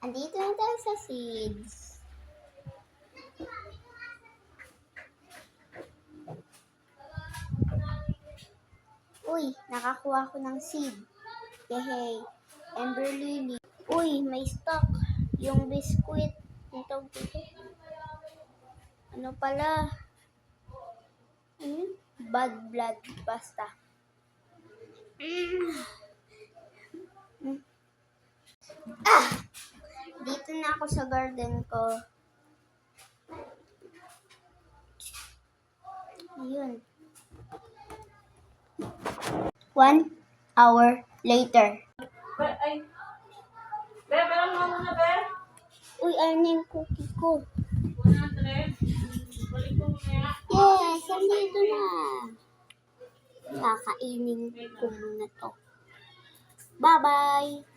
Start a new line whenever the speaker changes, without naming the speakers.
Andito na tayo sa seeds. Uy, nakakuha ko ng seed. Yehey, Ember Lily. Uy, may stock. Yung biskuit. Ito, ano pala? Bad blood pasta. Dito na ako sa garden ko. Ayun. 1 hour later.
Ay. Meron mo muna, Be?
Uy, ano yung cookie ko?
100. Balik ko muna.
Yes, andito na. Kakainin ko muna to. Bye-bye!